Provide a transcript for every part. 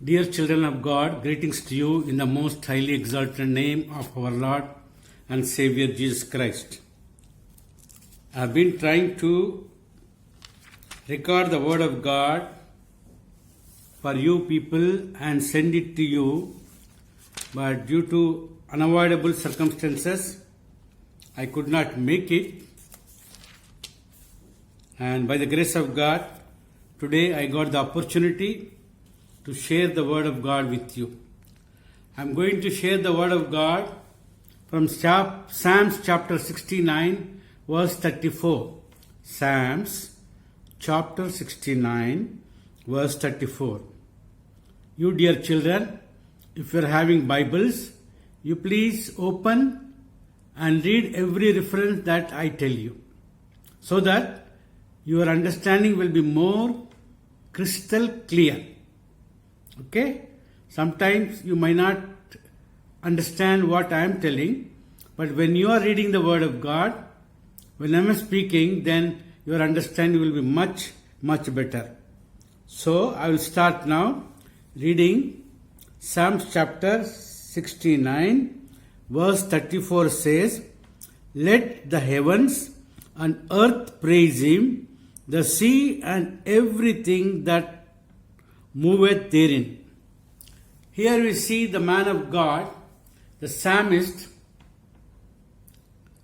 Dear children of God, greetings to you in the most highly exalted name of our Lord and Savior Jesus Christ. I have been trying to record the Word of God for you people and send it to you, but due to unavoidable circumstances, I could not make it. And by the grace of God, today I got the opportunity to share the Word of God with you. I am going to share the Word of God from Psalms chapter 69, verse 34. Psalms chapter 69, verse 34. You dear children, if you are having Bibles, you please open and read every reference that I tell you, so that your understanding will be more crystal clear. Okay? Sometimes you might not understand what I am telling, but when you are reading the Word of God, when I am speaking, then your understanding will be much, much better. So, I will start now reading Psalms chapter 69, verse 34 says, "Let the heavens and earth praise Him, the sea and everything that moveth therein." Here we see the man of God, the psalmist.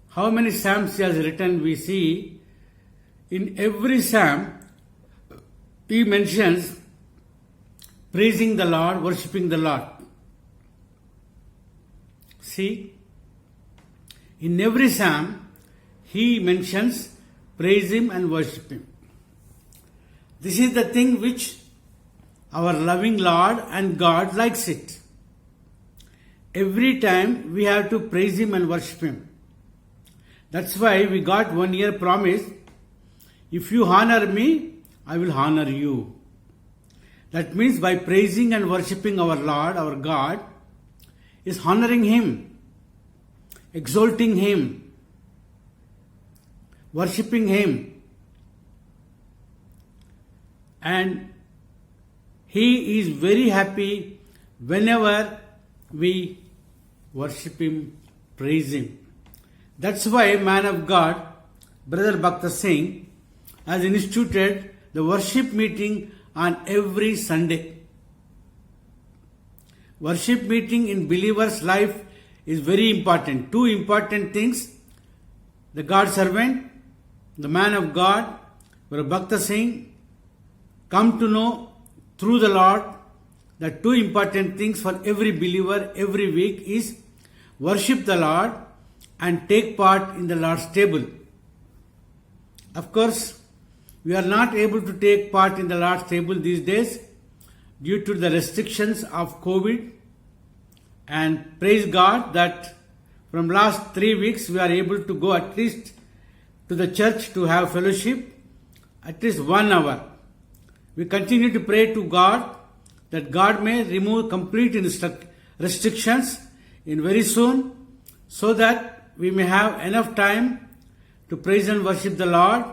How many psalms he has written? We see in every psalm he mentions praising the Lord, worshipping the Lord. See, in every psalm he mentions praise Him and worship Him. This is the thing which our loving Lord and God likes it. Every time we have to praise Him and worship Him. That's why we got 1 year promise, if you honor me, I will honor you. That means by praising and worshipping our Lord, our God, is honoring Him, exalting Him, worshipping Him. And He is very happy whenever we worship Him, praise Him. That's why man of God, Brother Bhakta Singh, has instituted the worship meeting on every Sunday. Worship meeting in believer's life is very important. Two important things: the God servant, the man of God, Brother Bhakta Singh, come to know through the Lord. The two important things for every believer every week is worship the Lord and take part in the Lord's table. Of course, we are not able to take part in the Lord's table these days due to the restrictions of COVID, and praise God that from last 3 weeks we are able to go at least to the church to have fellowship at least 1 hour. We continue to pray to God that God may remove complete restrictions in very soon, so that we may have enough time to praise and worship the Lord,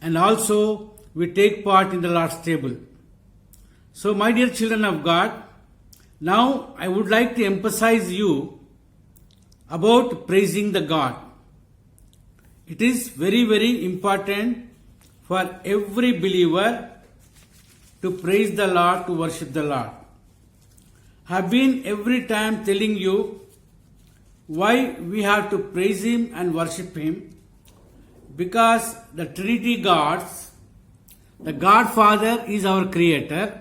and also we take part in the Lord's table. So my dear children of God, now I would like to emphasize you about praising the God. It is very, very important for every believer to praise the Lord, to worship the Lord. I have been every time telling you why we have to praise Him and worship Him, because the Trinity Gods, the God Father is our Creator,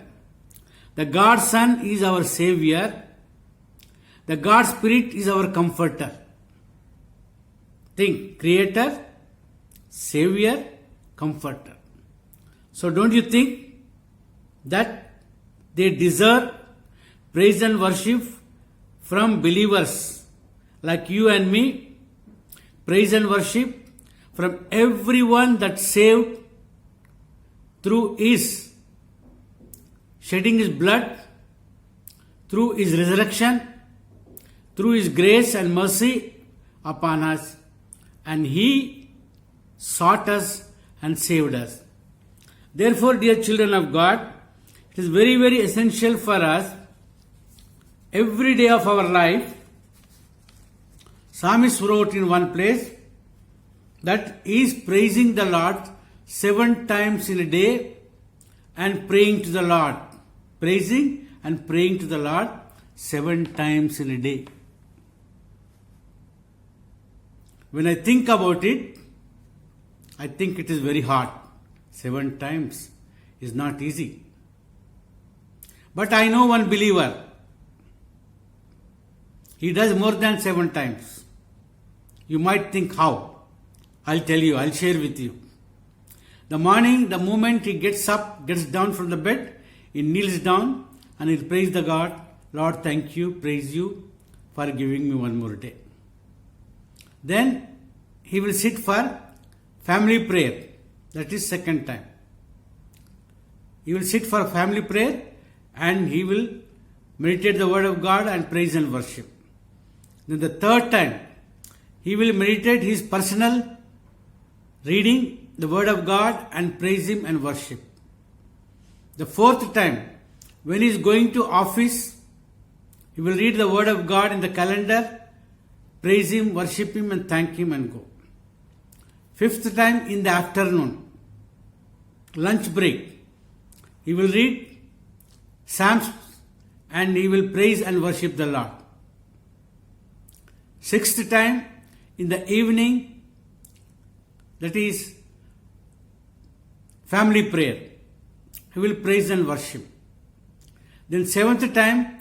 the God Son is our Savior, the God Spirit is our Comforter. Think, Creator, Savior, Comforter. So don't you think that they deserve praise and worship from believers like you and me? Praise and worship from everyone that saved through His shedding His blood, through His resurrection, through His grace and mercy upon us, and He sought us and saved us. Therefore, dear children of God, It is very, very essential for us every day of our life. Psalmist wrote in one place that he is praising the Lord 7 times in a day and praying to the Lord. Praising and praying to the Lord 7 times in a day. When I think about it, I think it is very hard. 7 times is not easy. But I know one believer. He does more than 7 times. You might think how. I'll tell you, I'll share with you. The morning, the moment he gets up, gets down from the bed, he kneels down and he'll praise the God. Lord, thank you, praise you for giving me one more day. Then he will sit for family prayer. That is second time. He will sit for family prayer and he will meditate the word of God and praise and worship. Then the third time, he will meditate his personal reading the word of God and praise him and worship. The fourth time, when he is going to office, he will read the word of God in the calendar, praise him, worship him and thank him and go. Fifth time in the afternoon, lunch break, he will read Psalms and he will praise and worship the Lord. Sixth time in the evening, that is family prayer, he will praise and worship. Then seventh time,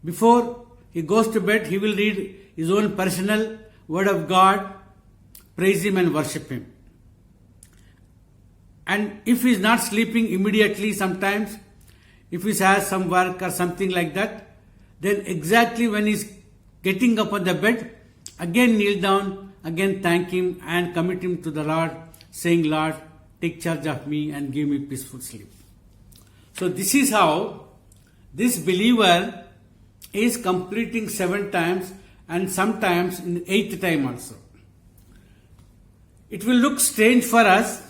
before he goes to bed, he will read his own personal word of God, praise him and worship him. And if he is not sleeping immediately, sometimes, if he has some work or something like that, then exactly when he is getting up on the bed, again kneel down, again thank him and commit him to the Lord, saying, Lord, take charge of me and give me peaceful sleep. So this is how this believer is completing 7 times and sometimes in the 8th time also. It will look strange for us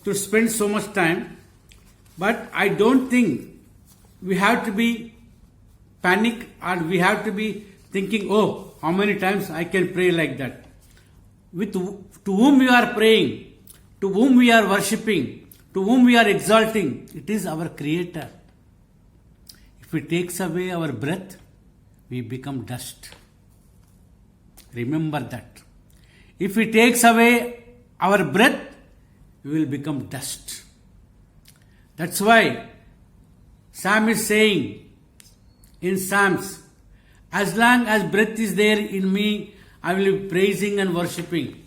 to spend so much time, but I don't think we have to be panic or we have to be thinking, oh, how many times I can pray like that. To whom we are praying, to whom we are worshipping, to whom we are exalting, it is our Creator. If He takes away our breath, we become dust. Remember that. If He takes away our breath, we will become dust. That's why Psalm is saying in Psalms, as long as breath is there in me, I will be praising and worshipping.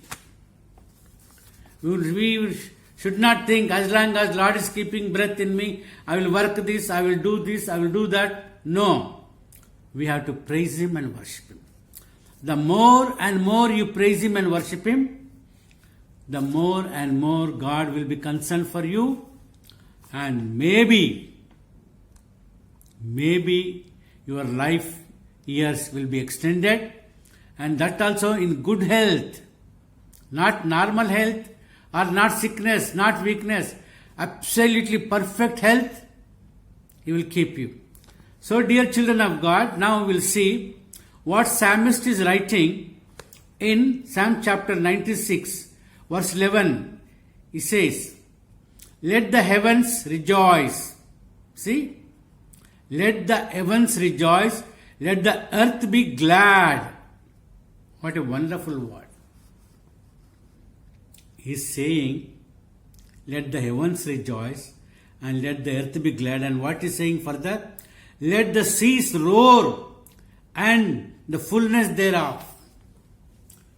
We should not think, as long as Lord is keeping breath in me, I will work this, I will do this, I will do that. No. We have to praise Him and worship Him. The more and more you praise Him and worship Him, the more and more God will be concerned for you, and maybe your life years will be extended, and that also in good health, not normal health or not sickness, not weakness, absolutely perfect health. He will keep you. So dear children of God, now we will see what psalmist is writing in Psalm chapter 96 verse 11. He says, let the heavens rejoice. See? Let the heavens rejoice. Let the earth be glad. What a wonderful word. He is saying, let the heavens rejoice and let the earth be glad. And what he is saying further? Let the seas roar and the fullness thereof.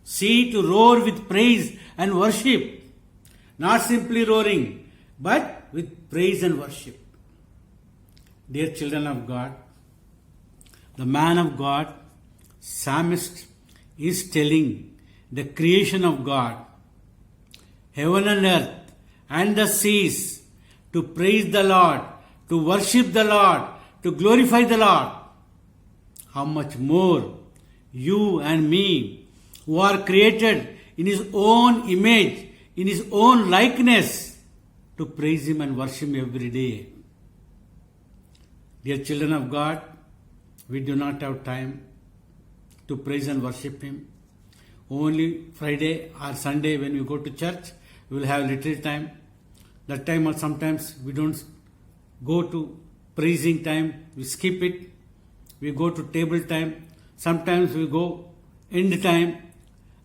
Sea to roar with praise and worship. Not simply roaring, but with praise and worship. Dear children of God, the man of God, psalmist, is telling the creation of God, heaven and earth and the seas, to praise the Lord, to worship the Lord, to glorify the Lord. How much more you and me, who are created in His own image, in His own likeness, to praise Him and worship Him every day. Dear children of God, we do not have time to praise and worship Him. Only Friday or Sunday when we go to church, we will have little time. That time or sometimes we don't go to praising time, we skip it. We go to table time. Sometimes we go end time.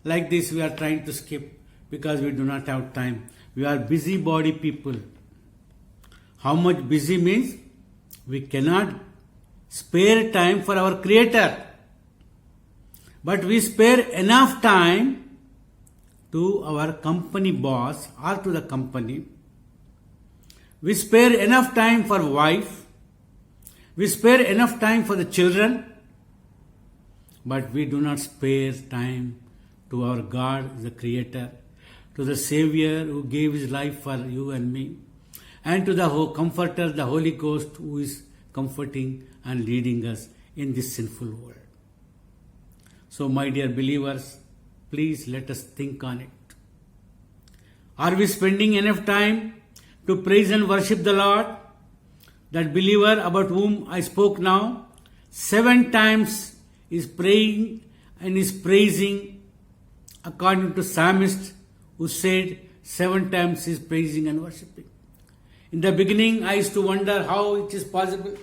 Like this we are trying to skip because we do not have time. We are busybody people. How much busy means? We cannot spare time for our Creator. But we spare enough time to our company boss or to the company. We spare enough time for wife. We spare enough time for the children. But we do not spare time to our God, the Creator, to the Savior who gave His life for you and me, and to the Comforter, the Holy Ghost, who is comforting and leading us in this sinful world. So, my dear believers, please let us think on it. Are we spending enough time to praise and worship the Lord? That believer about whom I spoke now, 7 times is praying and is praising, according to Psalmist, who said 7 times is praising and worshipping. In the beginning, I used to wonder how it is possible.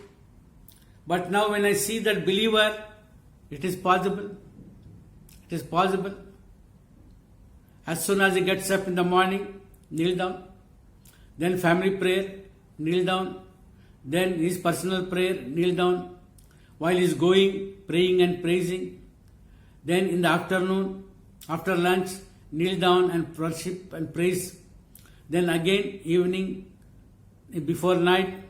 But now when I see that believer, it is possible. It is possible. As soon as he gets up in the morning, kneel down. Then family prayer, kneel down. Then his personal prayer, kneel down. While he is going, praying and praising. Then in the afternoon, after lunch, kneel down and worship and praise. Then again, evening, before night,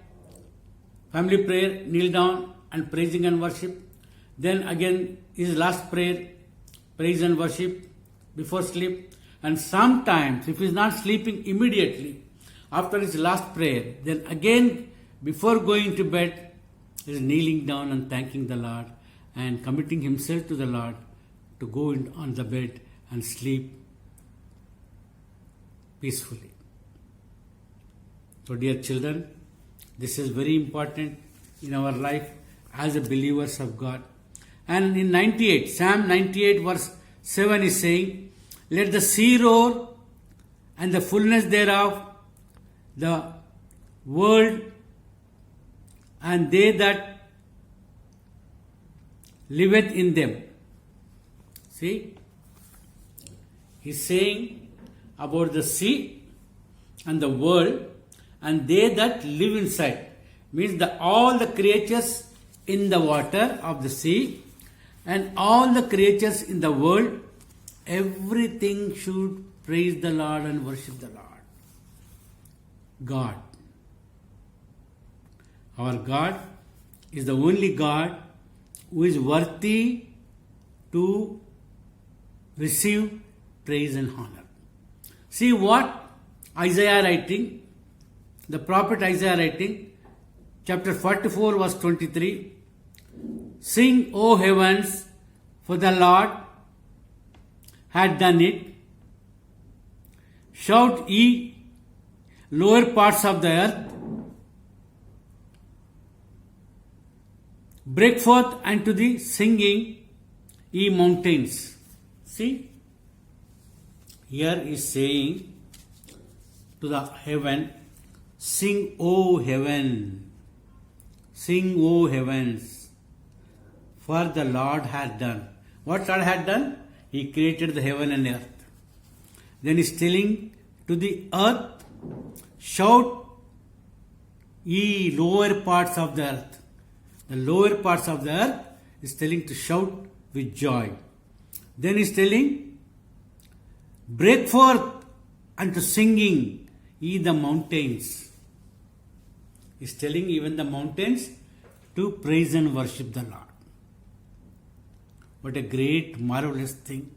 family prayer, kneel down and praising and worship. Then again, his last prayer, praise and worship before sleep. And sometimes, if he is not sleeping immediately, after his last prayer, then again, before going to bed, he is kneeling down and thanking the Lord and committing himself to the Lord to go on the bed and sleep peacefully. So, dear children, this is very important in our life as a believers of God. And in 98, Psalm 98 verse 7 is saying, let the sea roar and the fullness thereof, the world and they that liveth in them. See, he's saying about the sea and the world and they that live inside. Means all the creatures in the water of the sea and all the creatures in the world, everything should praise the Lord and worship the Lord. God. Our God is the only God who is worthy to receive praise and honor. See what Isaiah writing, the prophet Isaiah writing, chapter 44 verse 23, sing, O heavens, for the Lord had done it. Shout ye lower parts of the earth. Break forth unto the singing, ye mountains. See, here is saying to the heaven, sing, O heaven, sing, O heavens, for the Lord had done. What Lord had done? He created the heaven and earth. Then he is telling to the earth, shout ye lower parts of the earth. The lower parts of the earth is telling to shout with joy. Then he is telling, break forth unto singing, ye the mountains. He is telling even the mountains to praise and worship the Lord. What a great, marvelous thing.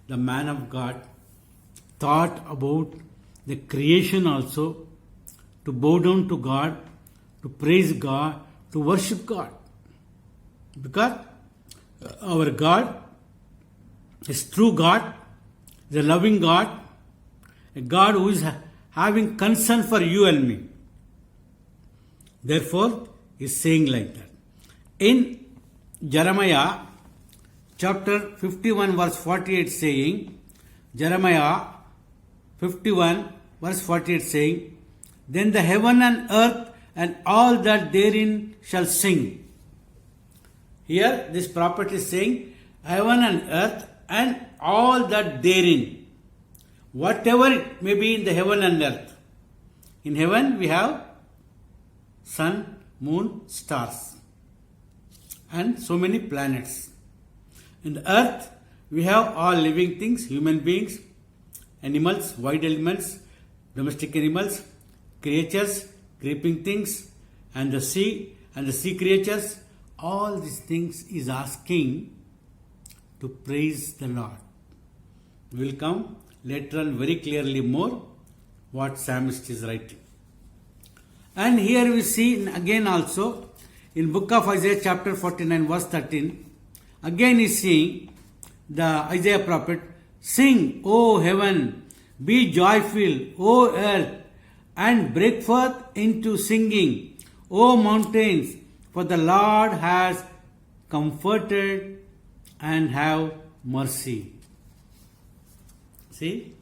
The man of God thought about the creation also, to bow down to God, to praise God, to worship God. Because our God is true God, is a loving God, a God who is having concern for you and me. Therefore, is saying like that. In Jeremiah chapter 51 verse 48 saying, Jeremiah 51 verse 48 saying, then the heaven and earth and all that therein shall sing. Here this prophet is saying, heaven and earth and all that therein. Whatever it may be in the heaven and earth. In heaven we have sun, moon, stars and so many planets. In the earth we have all living things, human beings, animals, wild animals, domestic animals, creatures, creeping things, and the sea creatures. All these things is asking to praise the Lord. We will come later on very clearly more what psalmist is writing. And here we see again also in book of Isaiah chapter 49 verse 13, again is saying the Isaiah prophet, sing, O heaven, be joyful, O earth, and break forth into singing, O mountains, for the Lord has comforted and have mercy. See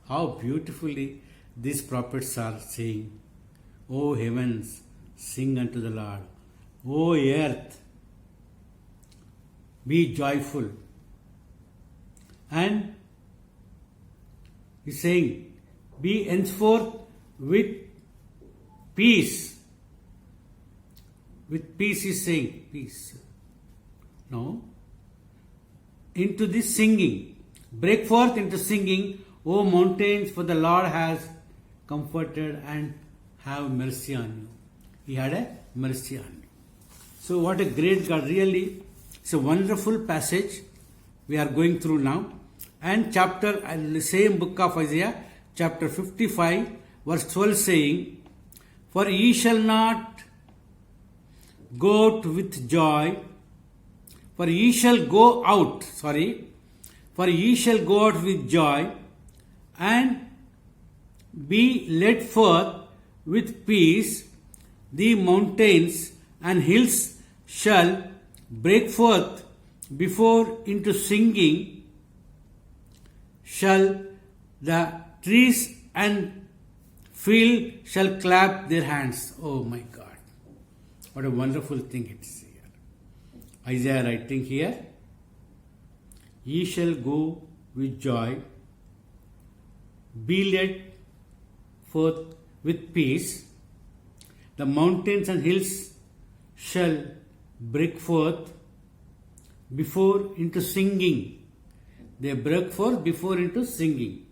how beautifully these prophets are saying, O heavens, sing unto the Lord. O earth, be joyful. And he's saying, be henceforth with peace. With peace he's saying, peace. No. Into this singing. Break forth into singing, O mountains, for the Lord has comforted and have mercy on you. He had a mercy on you. So what a great God. Really, it's a wonderful passage we are going through now. And chapter, the same book of Isaiah, chapter 55, verse 12 saying, for ye shall not go out with joy, for ye shall go out with joy and be led forth with peace. The mountains and hills shall break forth before into singing, shall the trees and field shall clap their hands. Oh my God. What a wonderful thing it is here. Isaiah writing here, ye shall go with joy, be led forth with peace. The mountains and hills shall break forth before into singing. They break forth before into singing.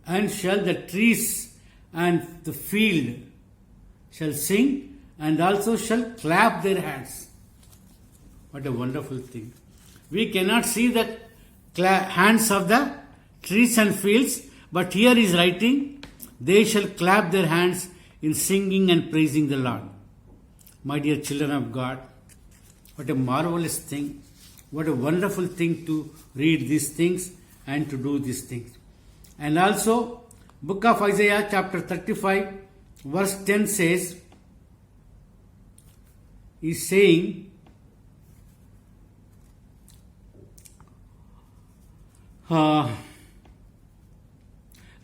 And shall the trees and the field shall sing, and also shall clap their hands. What a wonderful thing. We cannot see the hands of the trees and fields, but here is writing, they shall clap their hands in singing and praising the Lord. My dear children of God, what a marvelous thing. What a wonderful thing to read these things and to do these things. And also, book of Isaiah chapter 35 verse 10 says, is saying,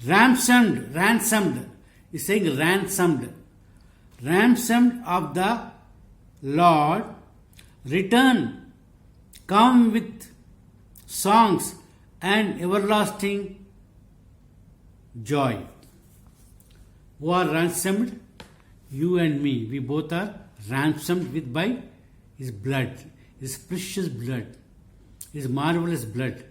ransomed, is saying ransomed of the Lord, return, come with songs and everlasting joy. Who are ransomed? You and me. We both are ransomed with by His blood, His precious blood, His marvelous blood,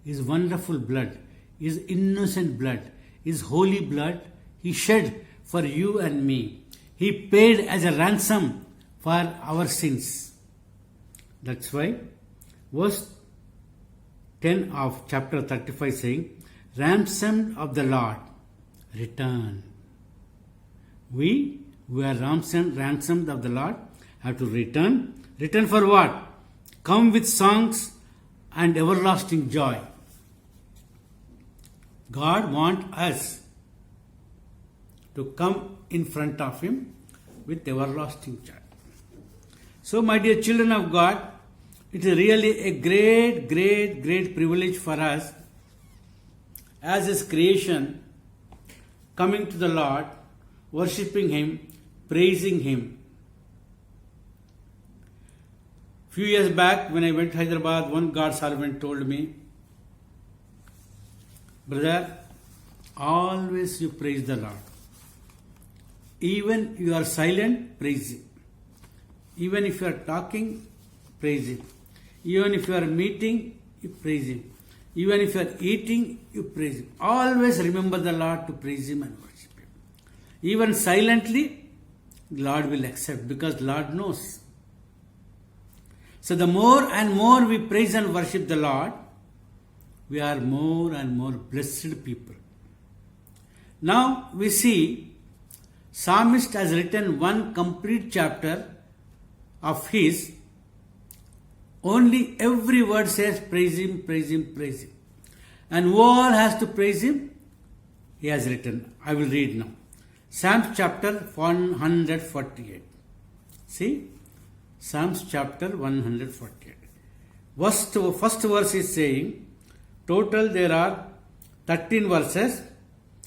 His wonderful blood, His innocent blood, His holy blood He shed for you and me. He paid as a ransom for our sins. That's why verse 10 of chapter 35 saying, ransomed of the Lord, return. We are ransomed of the Lord, have to return. Return for what? Come with songs and everlasting joy. God wants us to come in front of Him with everlasting joy. So, my dear children of God, it is really a great, great, great privilege for us as His creation, coming to the Lord, worshipping Him, praising Him. Few years back, when I went to Hyderabad, one God servant told me, "Brother, always you praise the Lord. Even you are silent, praise Him. Even if you are talking, praise Him. Even if you are meeting, you praise Him. Even if you are eating, you praise Him. Always remember the Lord to praise Him and worship Him. Even silently, the Lord will accept because Lord knows." So the more and more we praise and worship the Lord, we are more and more blessed people. Now we see Psalmist has written one complete chapter of his. Only every word says praise Him, praise Him, praise Him. And all has to praise Him. He has written. I will read now. Psalms chapter 148. See? Psalms chapter 148. First verse is saying, total there are 13 verses.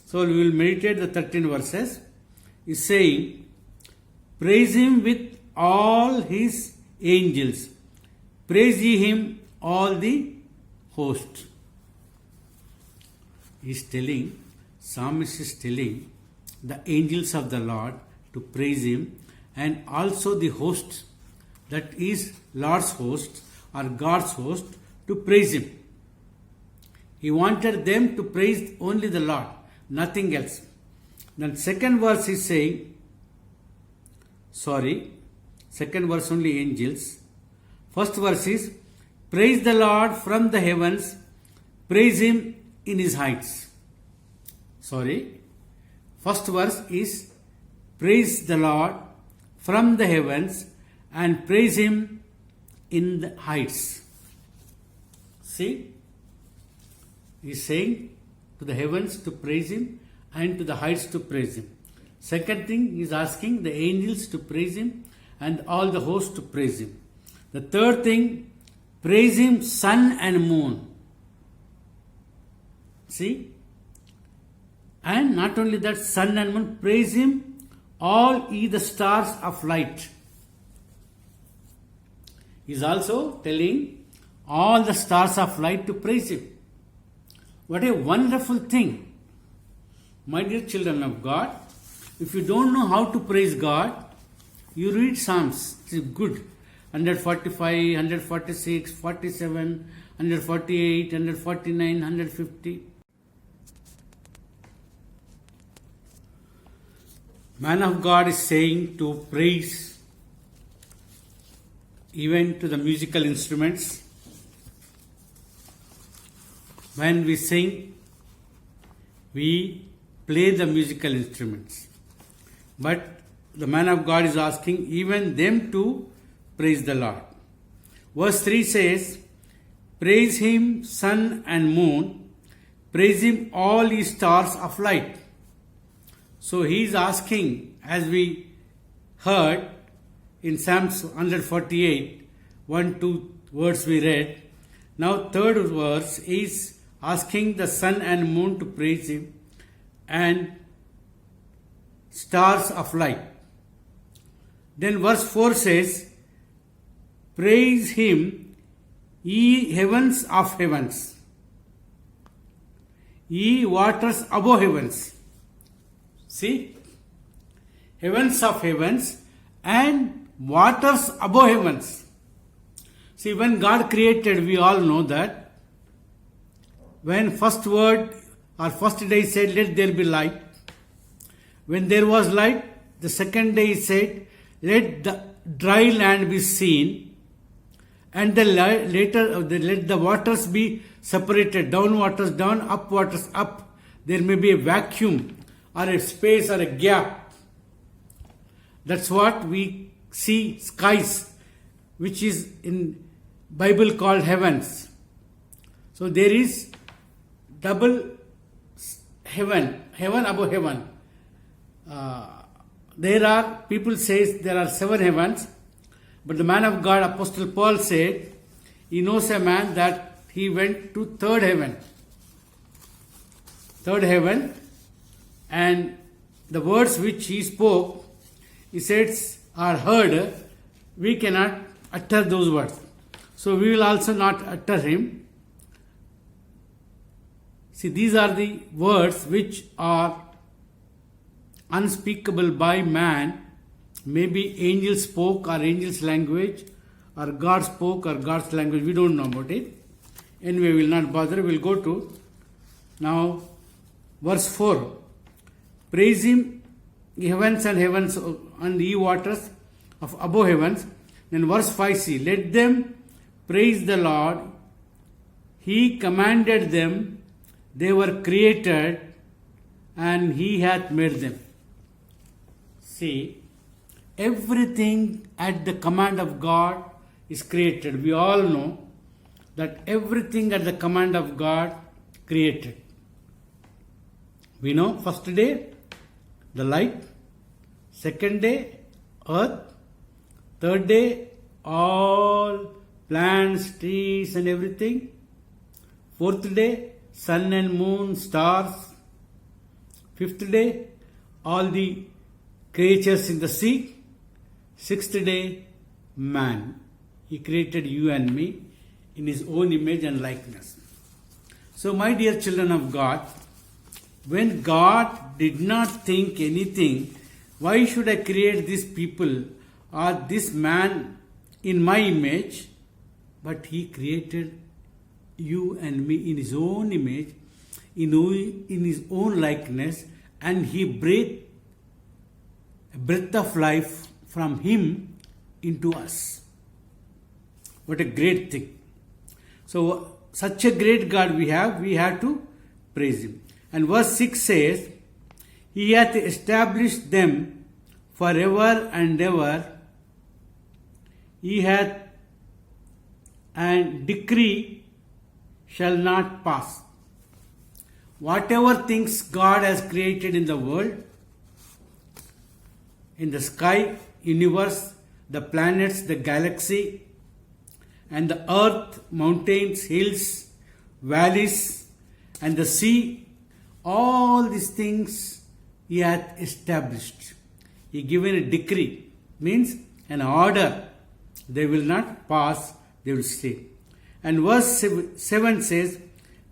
So we will meditate the 13 verses. Is saying, praise Him with all His angels. Praise ye Him, all the host. He is telling, Psalmist is telling the angels of the Lord to praise Him, and also the host, that is Lord's host or God's host, to praise Him. He wanted them to praise only the Lord, nothing else. Then second verse is saying, second verse only angels. First verse is, praise the Lord from the heavens, praise Him in His heights. First verse is, praise the Lord from the heavens and praise Him in the heights. See, He is saying to the heavens to praise Him and to the heights to praise Him. Second thing, He is asking the angels to praise Him and all the hosts to praise Him. The third thing, praise Him sun and moon. See? And not only that, sun and moon, praise Him all ye the stars of light. He is also telling all the stars of light to praise Him. What a wonderful thing. My dear children of God, if you don't know how to praise God, you read Psalms. It is good. 145, 146, 47, 148, 149, 150. Man of God is saying to praise even to the musical instruments. When we sing, we play the musical instruments. But the man of God is asking even them to praise the Lord. Verse 3 says, praise Him, sun and moon, praise Him, all ye stars of light. So he is asking, as we heard in Psalms 148, 1-2 words we read. Now third verse is asking the sun and moon to praise Him and stars of light. Then verse 4 says, praise Him, ye heavens of heavens, ye waters above heavens. See, heavens of heavens and waters above heavens. See, when God created, we all know that when first word or first day He said, let there be light. When there was light, the second day He said, let the dry land be seen. And then later, let the waters be separated. Down waters down, up waters up. There may be a vacuum or a space or a gap. That's what we see skies, which is in Bible called heavens. So there is double heaven, heaven above heaven. there are, people says there are 7 heavens, but the man of God, Apostle Paul said, he knows a man that he went to third heaven. Third heaven, and the words which he spoke, he says, are heard. We cannot utter those words. So we will also not utter him. See, these are the words which are unspeakable by man. Maybe angels spoke or angels' language, or God spoke or God's language. We don't know about it. Anyway, we will not bother. We will go to now verse 4. Praise him, ye heavens and ye waters of above heavens. Then verse 5 see, let them praise the Lord. He commanded them, they were created, and he hath made them. See, everything at the command of God is created. We all know that everything at the command of God created. We know first day, the light. Second day, earth. Third day, all plants, trees and everything. Fourth day, sun and moon, stars. Fifth day, all the creatures in the sea. Sixth day, man. He created you and me in his own image and likeness. So, my dear children of God, when God did not think anything, why should I create these people or this man in my image? But he created you and me in his own image, in his own likeness, and he breathed a breath of life from him into us. What a great thing. So, such a great God we have to praise him. And verse 6 says, he hath established them forever and ever. He hath, and decree shall not pass. Whatever things God has created in the world, in the sky, universe, the planets, the galaxy, and the earth, mountains, hills, valleys, and the sea, all these things he hath established. He given a decree, means an order. They will not pass, they will stay. And verse 7 says,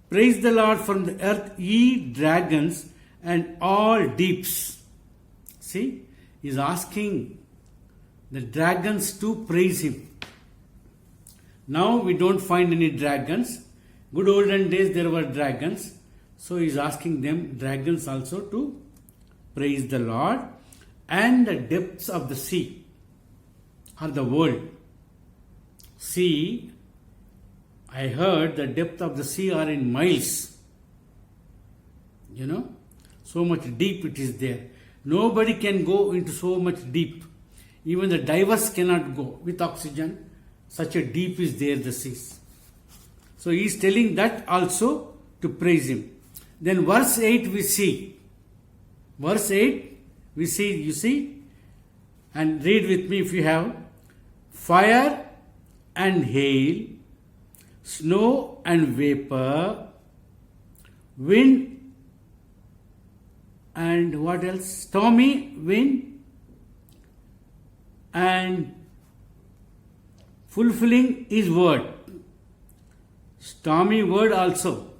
praise the Lord from the earth, ye dragons and all deeps. See, he is asking the dragons to praise him. Now we don't find any dragons. Good olden days there were dragons. So he is asking them, dragons also, to praise the Lord. And the depths of the sea, or the world. Sea, I heard the depth of the sea are in miles. So much deep it is there. Nobody can go into so much deep. Even the divers cannot go with oxygen. Such a deep is there, the seas. So he is telling that also to praise him. Then verse 8 we see. Verse 8 we see, you see, and read with me if you have. Fire and hail, snow and vapor, wind and what else? Stormy wind and fulfilling his word. Stormy word also.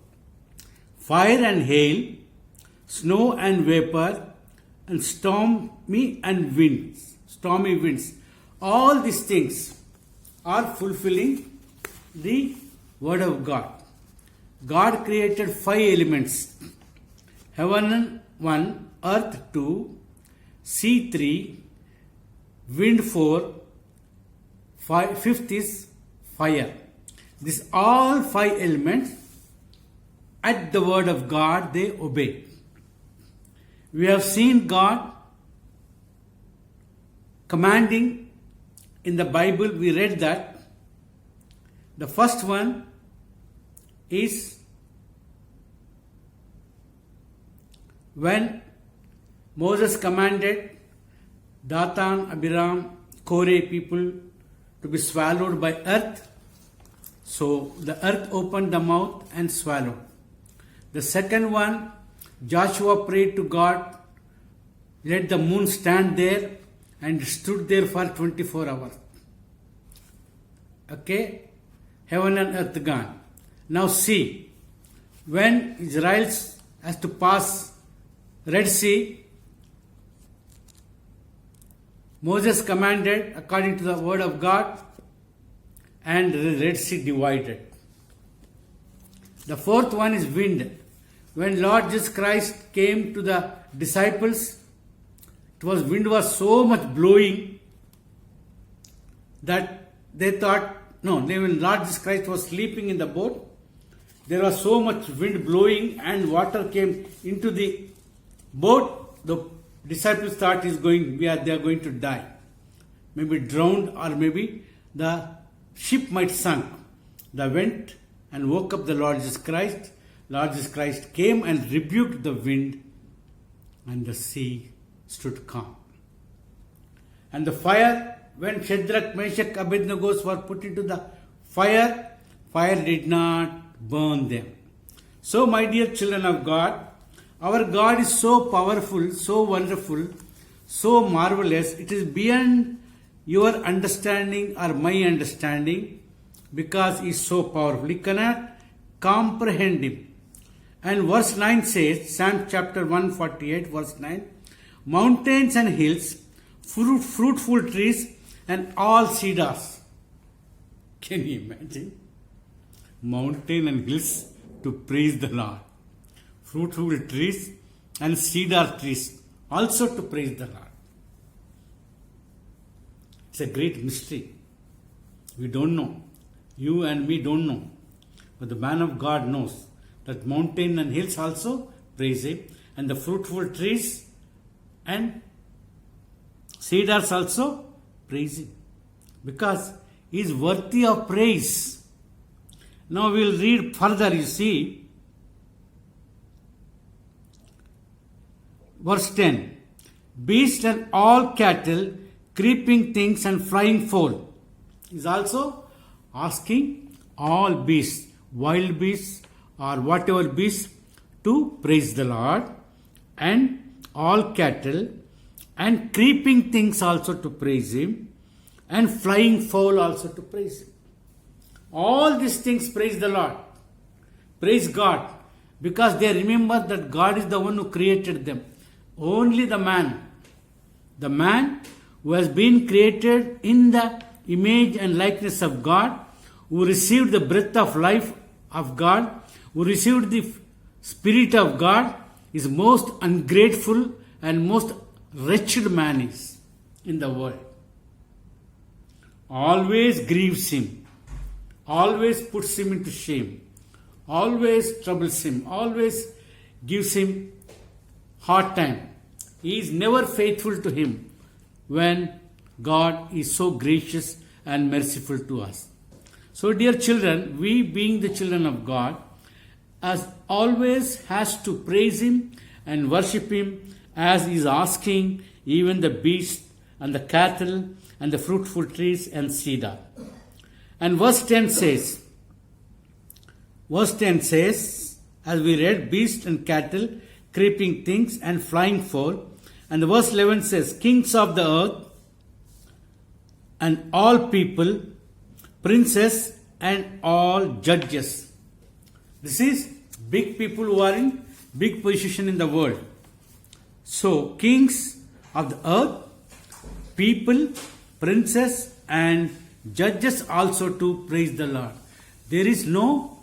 Fire and hail, snow and vapor, and stormy winds. All these things are fulfilling the word of God. God created 5 elements. Heaven 1, earth 2, sea 3, wind 4, fifth is fire. These all 5 elements, at the word of God, they obey. We have seen God commanding in the Bible. We read that the first one is when Moses commanded Dathan, Abiram, Kore people to be swallowed by earth. So the earth opened the mouth and swallowed. The second one, Joshua prayed to God, let the moon stand there, and stood there for 24 hours. Okay? Heaven and earth gone. Now see, when Israel has to pass Red Sea, Moses commanded according to the word of God, and the Red Sea divided. The fourth one is wind. When Lord Jesus Christ came to the disciples, wind was so much blowing that they thought, when Lord Jesus Christ was sleeping in the boat, there was so much wind blowing and water came into the boat. The disciples thought they are going to die. Maybe drowned, or maybe the ship might sunk. They went and woke up the Lord Jesus Christ. Lord Jesus Christ came and rebuked the wind, and the sea stood calm. And the fire, when Shadrach, Meshach, Abednego were put into the fire did not burn them. So, my dear children of God, our God is so powerful, so wonderful, so marvelous. It is beyond your understanding or my understanding, because He is so powerful. You cannot comprehend Him. And verse 9 says, Psalm chapter 148, verse 9, mountains and hills, fruitful trees, and all cedars. Can you imagine? Mountain and hills to praise the Lord. Fruitful trees and cedar trees also to praise the Lord. It's a great mystery. We don't know. You and me don't know. But the man of God knows that mountain and hills also praise Him, and the fruitful trees and cedars also praise Him, because He is worthy of praise. Now we will read further, you see. Verse 10. Beasts and all cattle, creeping things and flying fowl. He is also asking all beasts, wild beasts or whatever beasts, to praise the Lord, and all cattle and creeping things also to praise Him, and flying fowl also to praise Him. All these things praise the Lord, praise God, because they remember that God is the one who created them. Only the man who has been created in the image and likeness of God, who received the breath of life of God, who received the Spirit of God, is most ungrateful and most wretched man is in the world. Always grieves him, always puts him into shame, always troubles him, always gives him hard time. He is never faithful to him when God is so gracious and merciful to us. So, dear children, we being the children of God, as always has to praise Him and worship Him, as He is asking even the beasts and the cattle and the fruitful trees and cedar. And verse 10 says, as we read, beasts and cattle, creeping things and flying fowl. And the verse 11 says, kings of the earth and all people, princes and all judges. This is big people who are in big position in the world. So, kings of the earth, people, princes and judges also to praise the Lord. There is no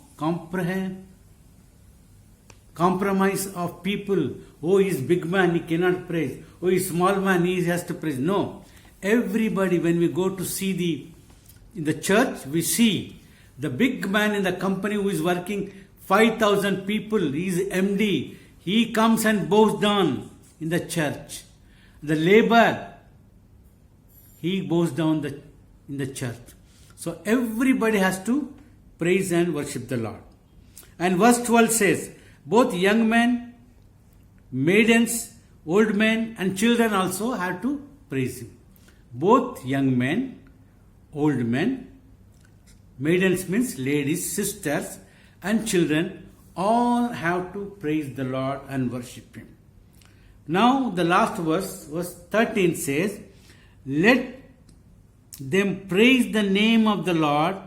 compromise of people. Oh, he is big man, he cannot praise. Oh, he is small man, he has to praise. No. Everybody, when we go to see in the church, we see the big man in the company who is working 5,000 people, he is MD. He comes and bows down in the church. The labor, he bows down in the church. So everybody has to praise and worship the Lord. And verse 12 says, both young men, maidens, old men and children also have to praise Him. Both young men, old men, maidens means ladies, sisters, and children all have to praise the Lord and worship Him. Now the last verse 13 says, let them praise the name of the Lord,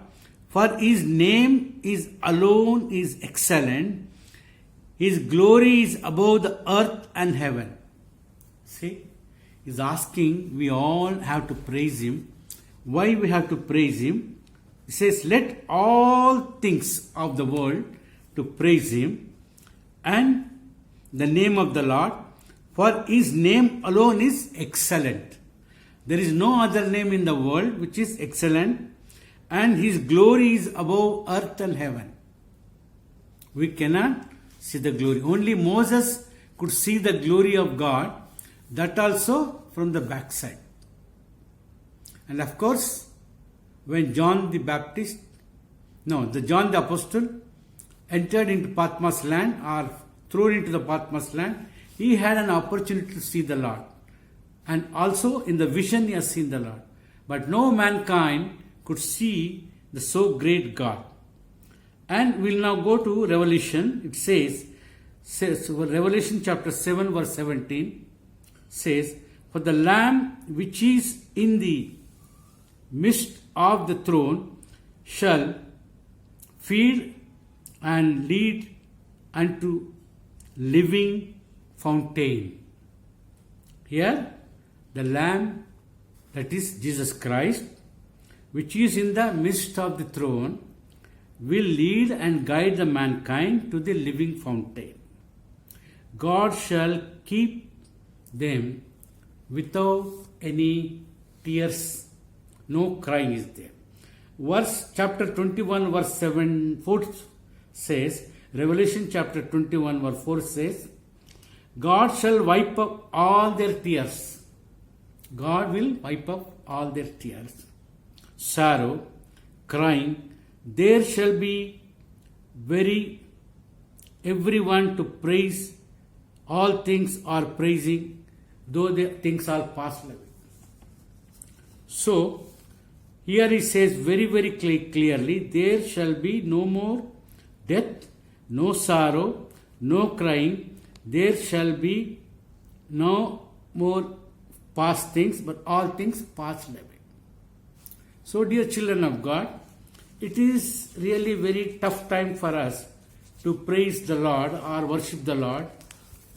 for His name is alone is excellent. His glory is above the earth and heaven. See, He's asking, we all have to praise Him. Why we have to praise Him? He says, let all things of the world to praise Him and the name of the Lord, for His name alone is excellent. There is no other name in the world which is excellent, and His glory is above earth and heaven. We cannot see the glory. Only Moses could see the glory of God, that also from the backside. And of course, when John the Apostle entered into Patmos land or thrown into the Patmos land, he had an opportunity to see the Lord. And also in the vision he has seen the Lord. But no mankind could see the so great God. And we'll now go to Revelation. It says Revelation chapter 7 verse 17 says, for the Lamb which is in the midst of the throne shall feed and lead unto living fountain. Here, the Lamb, that is Jesus Christ, which is in the midst of the throne, will lead and guide the mankind to the living fountain. God shall keep them without any tears, no crying is there. Chapter 21 verse 4 says, Revelation chapter 21 verse 4 says, God shall wipe up all their tears. God will wipe up all their tears. Sorrow, crying, there shall be everyone to praise. All things are praising, though the things are passed away. So, here he says very clearly, there shall be no more death, no sorrow, no crying. There shall be no more past things, but all things passed away. So, dear children of God, it is really very tough time for us to praise the Lord or worship the Lord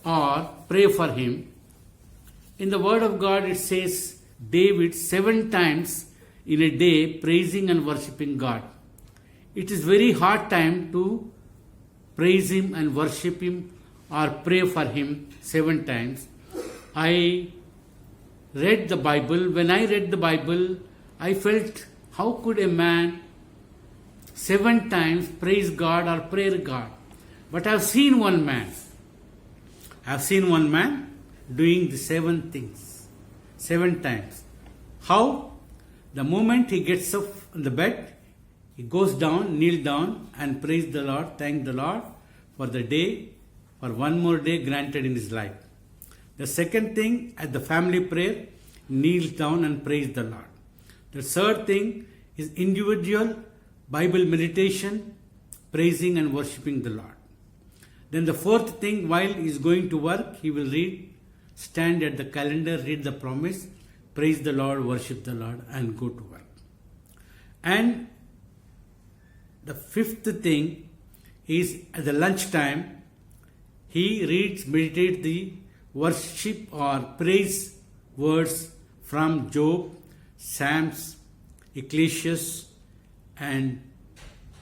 or pray for Him. In the Word of God, it says David 7 times in a day praising and worshipping God. It is very hard time to praise Him and worship Him or pray for Him 7 times. I read the Bible. When I read the Bible, I felt, how could a man 7 times praise God or pray God? But I have seen one man. I have seen one man doing the 7 things 7 times. How? The moment he gets up on the bed, he goes down, kneel down and praise the Lord, thank the Lord for the day, for one more day granted in his life. The second thing, at the family prayer, kneels down and praise the Lord. The third thing is individual Bible meditation, praising and worshipping the Lord. Then the fourth thing, while he is going to work, he will stand at the calendar, read the promise, praise the Lord, worship the Lord, and go to work. And the fifth thing is at the lunchtime, he meditates the worship or praise words from Job, Psalms, Ecclesiastes, and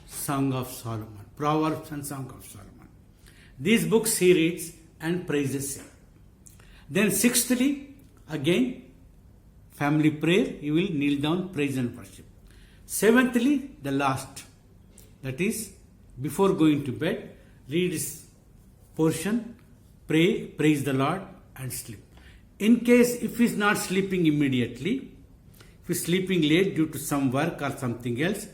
Song of Solomon, Proverbs and Song of Solomon. These books he reads and praises him. Then sixthly, again, family prayer, he will kneel down, praise and worship. Seventhly, the last, that is, before going to bed, read his portion, pray, praise the Lord, and sleep. In case if he is not sleeping immediately, if he is sleeping late due to some work or something else,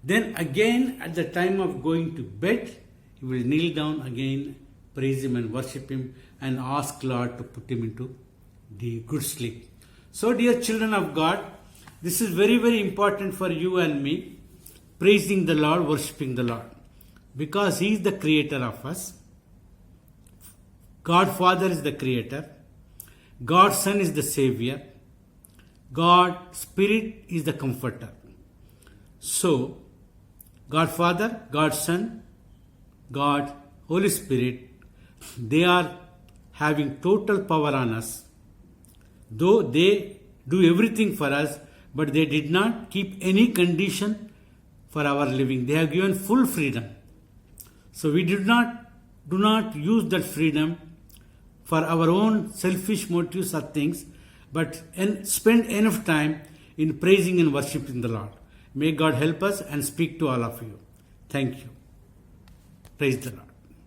then again at the time of going to bed, he will kneel down again, praise Him and worship Him, and ask Lord to put him into the good sleep. So, dear children of God, this is very, very important for you and me, praising the Lord, worshipping the Lord, because He is the creator of us. God Father is the creator. God Son is the Savior. God Spirit is the comforter. So, God Father, God Son, God Holy Spirit, they are having total power on us. Though they do everything for us, but they did not keep any condition for our living. They have given full freedom. So we do not use that freedom for our own selfish motives or things, but spend enough time in praising and worshiping the Lord. May God help us and speak to all of you. Thank you. Praise the Lord.